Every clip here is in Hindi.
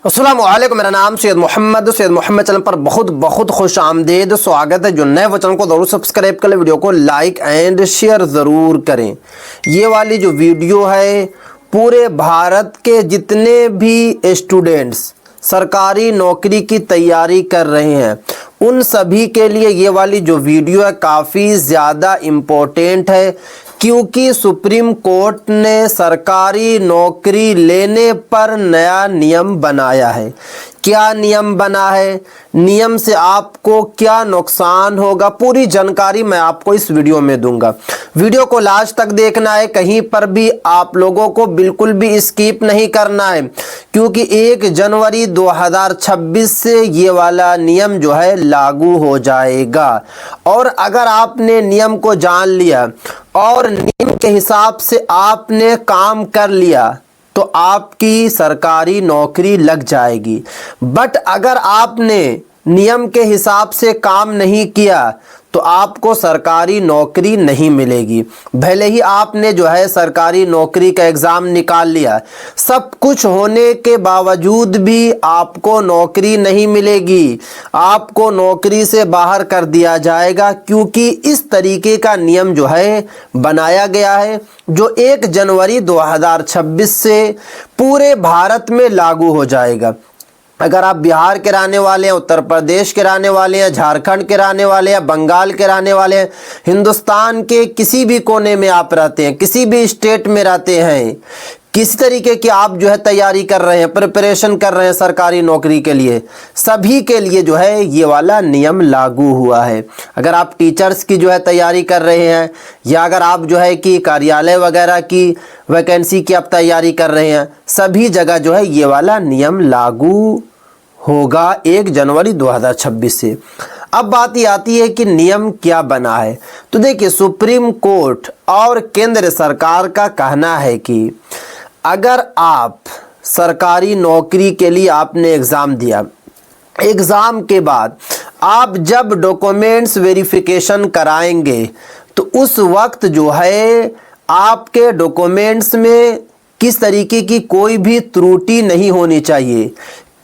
अस्सलाम वालेकुम। मेरा नाम सैयद मोहम्मद चैनल पर बहुत बहुत खुश आमदेद स्वागत है। जो नए वो चैनल को ज़रूर सब्सक्राइब कर ले, वीडियो को लाइक एंड शेयर ज़रूर करें। ये वाली जो वीडियो है पूरे भारत के जितने भी स्टूडेंट्स सरकारी नौकरी की तैयारी कर रहे हैं उन सभी के लिए ये वाली जो वीडियो है काफ़ी ज़्यादा इम्पोर्टेंट है, क्योंकि सुप्रीम कोर्ट ने सरकारी नौकरी लेने पर नया नियम बनाया है। क्या नियम बना है, नियम से आपको क्या नुकसान होगा, पूरी जानकारी मैं आपको इस वीडियो में दूंगा। वीडियो को लास्ट तक देखना है, कहीं पर भी आप लोगों को बिल्कुल भी स्किप नहीं करना है, क्योंकि 1 जनवरी 2026 से ये वाला नियम जो है लागू हो जाएगा। और अगर आपने नियम को जान लिया और नियम के हिसाब से आपने काम कर लिया तो आपकी सरकारी नौकरी लग जाएगी। बट अगर आपने नियम के हिसाब से काम नहीं किया तो आपको सरकारी नौकरी नहीं मिलेगी। भले ही आपने जो है सरकारी नौकरी का एग्ज़ाम निकाल लिया, सब कुछ होने के बावजूद भी आपको नौकरी नहीं मिलेगी, आपको नौकरी से बाहर कर दिया जाएगा, क्योंकि इस तरीके का नियम जो है बनाया गया है जो 1 जनवरी 2026 से पूरे भारत में लागू हो जाएगा। अगर आप बिहार के रहने वाले हैं, उत्तर प्रदेश के रहने वाले हैं, झारखंड के रहने वाले हैं, बंगाल के रहने वाले हैं, हिंदुस्तान के किसी भी कोने में आप रहते हैं, किसी भी स्टेट में रहते हैं, किसी तरीके की आप जो है तैयारी कर रहे हैं, प्रिपरेशन कर रहे हैं सरकारी नौकरी के लिए, सभी के लिए जो है ये वाला नियम लागू हुआ है। अगर आप टीचर्स की जो है तैयारी कर रहे हैं या अगर आप जो है कि कार्यालय वगैरह की वैकेंसी की आप तैयारी कर रहे हैं, सभी जगह जो है ये वाला नियम लागू होगा 1 जनवरी 2026 से। अब बात ये आती है कि नियम क्या बना है। तो देखिए, सुप्रीम कोर्ट और केंद्र सरकार का कहना है कि अगर आप सरकारी नौकरी के लिए आपने एग्ज़ाम दिया, एग्ज़ाम के बाद आप जब डॉक्यूमेंट्स वेरिफिकेशन कराएंगे तो उस वक्त जो है आपके डॉक्यूमेंट्स में किस तरीके की कोई भी त्रुटि नहीं होनी चाहिए,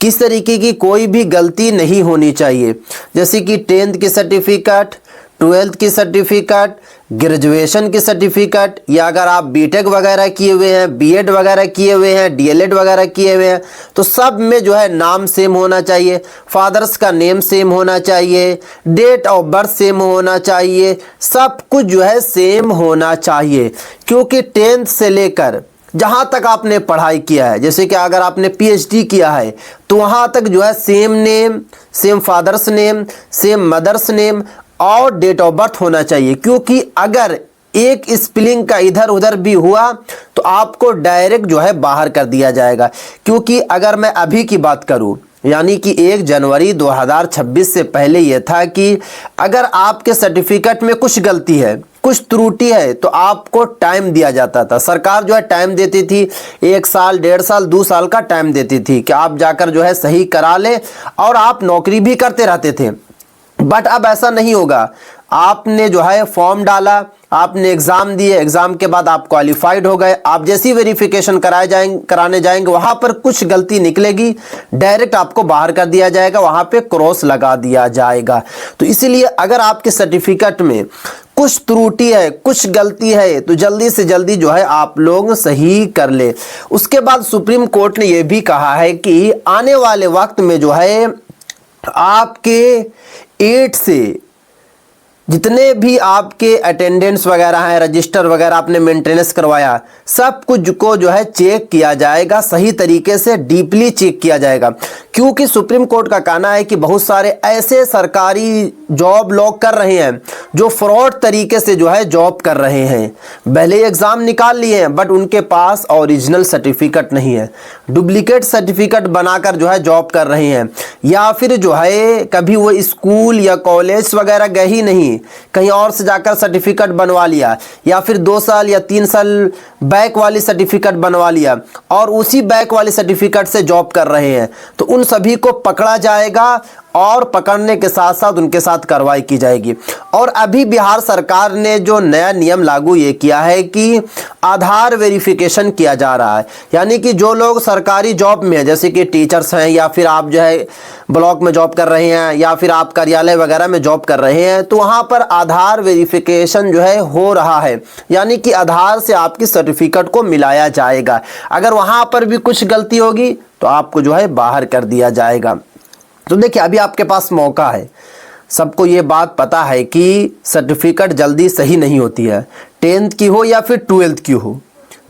किस तरीके की कोई भी गलती नहीं होनी चाहिए। जैसे कि 10th की सर्टिफिकेट, 12th की सर्टिफिकेट, ग्रेजुएशन की सर्टिफिकेट, या अगर आप बीटेक वगैरह किए हुए हैं, बीएड वगैरह किए हुए हैं, डीएलएड वगैरह किए हुए हैं, तो सब में जो है नाम सेम होना चाहिए, फादर्स का नेम सेम होना चाहिए, डेट ऑफ बर्थ सेम होना चाहिए, सब कुछ जो है सेम होना चाहिए। क्योंकि 10th से लेकर जहाँ तक आपने पढ़ाई किया है, जैसे कि अगर आपने पीएचडी किया है तो वहाँ तक जो है same name, same father's name, same mother's name और डेट ऑफ बर्थ होना चाहिए। क्योंकि अगर एक स्पेलिंग का इधर उधर भी हुआ तो आपको डायरेक्ट जो है बाहर कर दिया जाएगा। क्योंकि अगर मैं अभी की बात करूं, यानी कि 1 जनवरी 2026 से पहले यह था कि अगर आपके सर्टिफिकेट में कुछ गलती है, कुछ त्रुटि है, तो आपको टाइम दिया जाता था। सरकार जो है टाइम देती थी, 1 साल, 1.5 साल, 2 साल का टाइम देती थी कि आप जाकर जो है सही करा ले और आप नौकरी भी करते रहते थे। बट अब ऐसा नहीं होगा। आपने जो है फॉर्म डाला, आपने एग्ज़ाम दिए, एग्ज़ाम के बाद आप क्वालिफाइड हो गए, आप जैसी वेरिफिकेशन कराने जाएंगे वहाँ पर कुछ गलती निकलेगी, डायरेक्ट आपको बाहर कर दिया जाएगा, वहाँ पे क्रॉस लगा दिया जाएगा। तो इसीलिए अगर आपके सर्टिफिकेट में कुछ त्रुटि है, कुछ गलती है, तो जल्दी से जल्दी जो है आप लोग सही कर ले। उसके बाद सुप्रीम कोर्ट ने यह भी कहा है कि आने वाले वक्त में जो है आपके 8 से जितने भी आपके अटेंडेंस वगैरह हैं, रजिस्टर वगैरह आपने मेंटेनेंस करवाया, सब कुछ को जो है चेक किया जाएगा, सही तरीके से डीपली चेक किया जाएगा। क्योंकि सुप्रीम कोर्ट का कहना है कि बहुत सारे ऐसे सरकारी जॉब लोग कर रहे हैं जो फ्रॉड तरीके से जो है जॉब कर रहे हैं। भले ही एग्ज़ाम निकाल लिए हैं बट उनके पास ओरिजिनल सर्टिफिकेट नहीं है, डुप्लीकेट सर्टिफिकेट बनाकर जो है जॉब कर रहे हैं, या फिर जो है कभी वो स्कूल या कॉलेज वगैरह गए ही नहीं, कहीं और से जाकर सर्टिफिकेट बनवा लिया, या फिर 2 साल या 3 साल बैक वाली सर्टिफिकेट बनवा लिया और उसी बैक वाली सर्टिफिकेट से जॉब कर रहे हैं। तो उन उन सभी को पकड़ा जाएगा और पकड़ने के साथ साथ उनके साथ कार्रवाई की जाएगी। और अभी बिहार सरकार ने जो नया नियम लागू ये किया है कि आधार वेरिफिकेशन किया जा रहा है, यानी कि जो लोग सरकारी जॉब में हैं, जैसे कि टीचर्स हैं या फिर आप जो है ब्लॉक में जॉब कर रहे हैं या फिर आप कार्यालय वगैरह में जॉब कर रहे हैं, तो वहाँ पर आधार वेरिफिकेशन जो है हो रहा है, यानी कि आधार से आपकी सर्टिफिकेट को मिलाया जाएगा। अगर वहाँ पर भी कुछ गलती होगी तो आपको जो है बाहर कर दिया जाएगा। तो देखिए, अभी आपके पास मौका है। सबको ये बात पता है कि सर्टिफिकेट जल्दी सही नहीं होती है, 10th की हो या फिर 12th की हो,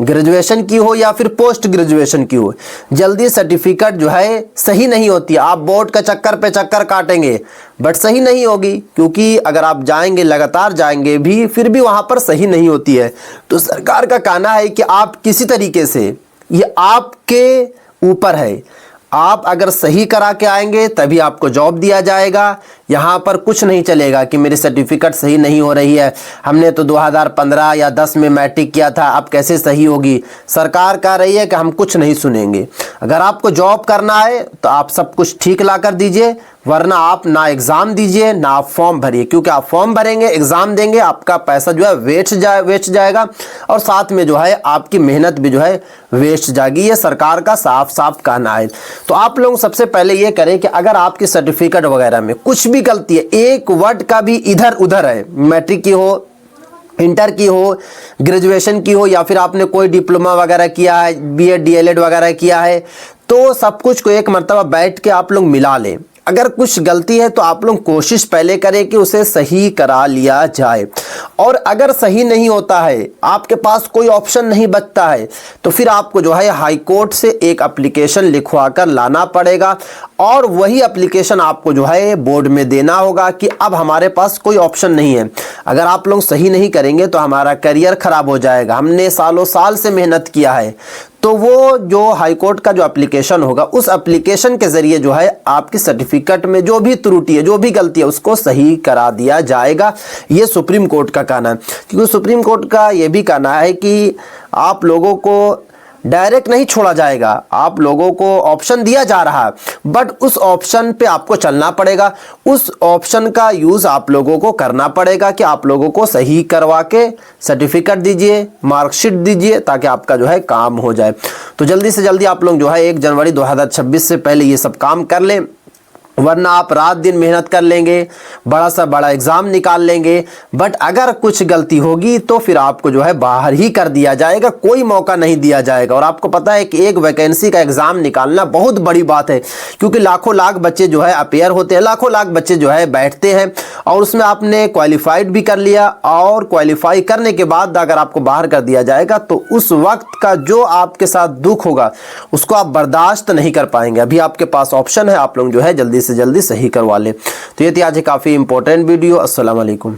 ग्रेजुएशन की हो या फिर पोस्ट ग्रेजुएशन की हो, जल्दी सर्टिफिकेट जो है सही नहीं होती है। आप बोर्ड का चक्कर पे चक्कर काटेंगे बट सही नहीं होगी, क्योंकि अगर आप जाएंगे लगातार जाएंगे भी फिर भी वहाँ पर सही नहीं होती है। तो सरकार का कहना है कि आप किसी तरीके से, ये आपके ऊपर है, आप अगर सही करा के आएंगे तभी आपको जॉब दिया जाएगा। यहाँ पर कुछ नहीं चलेगा कि मेरी सर्टिफिकेट सही नहीं हो रही है, हमने तो 2015 या 10 में मैट्रिक किया था, अब कैसे सही होगी। सरकार कह रही है कि हम कुछ नहीं सुनेंगे। अगर आपको जॉब करना है तो आप सब कुछ ठीक ला कर दीजिए, वरना आप ना एग्ज़ाम दीजिए ना आप फॉर्म भरिए, क्योंकि आप फॉर्म भरेंगे, एग्ज़ाम देंगे, आपका पैसा जो है वेस्ट जाएगा और साथ में जो है आपकी मेहनत भी जो है वेस्ट जाएगी। ये सरकार का साफ साफ कहना है। तो आप लोग सबसे पहले ये करें कि अगर आपकी सर्टिफिकेट वगैरह में कुछ भी गलती है, एक वर्ड का भी इधर उधर है, मैट्रिक की हो, इंटर की हो, ग्रेजुएशन की हो या फिर आपने कोई डिप्लोमा वगैरह किया है, बीएड डीएलएड वगैरह किया है, तो सब कुछ को एक मर्तबा बैठ के आप लोग मिला लें। अगर कुछ गलती है तो आप लोग कोशिश पहले करें कि उसे सही करा लिया जाए। और अगर सही नहीं होता है, आपके पास कोई ऑप्शन नहीं बचता है, तो फिर आपको जो है हाई कोर्ट से एक एप्लीकेशन लिखवा कर लाना पड़ेगा और वही एप्लीकेशन आपको जो है बोर्ड में देना होगा कि अब हमारे पास कोई ऑप्शन नहीं है। अगर आप लोग सही नहीं करेंगे तो हमारा करियर खराब हो जाएगा, हमने सालों साल से मेहनत किया है। तो वो जो हाई कोर्ट का जो एप्लीकेशन होगा, उस एप्लीकेशन के ज़रिए जो है आपकी सर्टिफिकेट में जो भी त्रुटि है, जो भी गलती है, उसको सही करा दिया जाएगा। ये सुप्रीम कोर्ट का कहना है, क्योंकि सुप्रीम कोर्ट का ये भी कहना है कि आप लोगों को डायरेक्ट नहीं छोड़ा जाएगा, आप लोगों को ऑप्शन दिया जा रहा है, बट उस ऑप्शन पे आपको चलना पड़ेगा। उस ऑप्शन का यूज़ आप लोगों को करना पड़ेगा कि आप लोगों को सही करवा के सर्टिफिकेट दीजिए, मार्कशीट दीजिए, ताकि आपका जो है काम हो जाए। तो जल्दी से जल्दी आप लोग जो है 1 जनवरी 2026 से पहले ये सब काम कर लें, वरना आप रात दिन मेहनत कर लेंगे, बड़ा सा बड़ा एग्ज़ाम निकाल लेंगे, बट अगर कुछ गलती होगी तो फिर आपको जो है बाहर ही कर दिया जाएगा, कोई मौका नहीं दिया जाएगा। और आपको पता है कि एक वैकेंसी का एग्ज़ाम निकालना बहुत बड़ी बात है, क्योंकि लाखों लाख बच्चे जो है अपेयर होते हैं, लाखों लाख बच्चे जो है बैठते हैं, और उसमें आपने क्वालिफाइड भी कर लिया, और क्वालिफाई करने के बाद अगर आपको बाहर कर दिया जाएगा तो उस वक्त का जो आपके साथ दुख होगा उसको आप बर्दाश्त नहीं कर पाएंगे। अभी आपके पास ऑप्शन है, आप लोग जो है जल्दी से जल्दी सही करवा लें। तो ये थी आज काफ़ी इंपॉर्टेंट वीडियो। अस्सलाम वालेकुम।